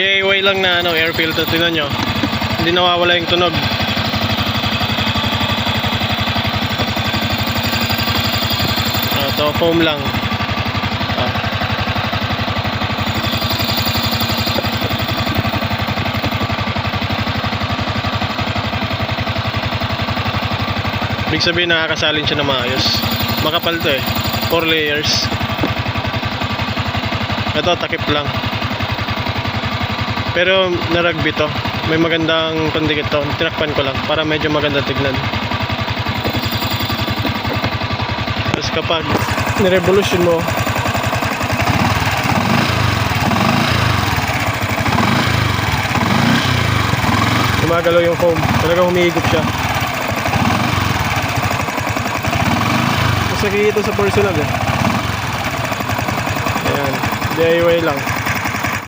DIY lang na ano, air filter. Tingnan nyo, hindi nawawala yung tunog. Ito foam lang. Ibig sabihin nakakasalin siya na maayos. Makapal to eh, 4 layers. Ito takip lang, pero naragbi to. May magandang pandikit to. Tinakpan ko lang para medyo maganda tignan. Tapos kapag nirevolution mo, gumagalaw yung foam. Talagang humihigop siya. Mas nakikita sa personal eh. Ayan, DIY lang.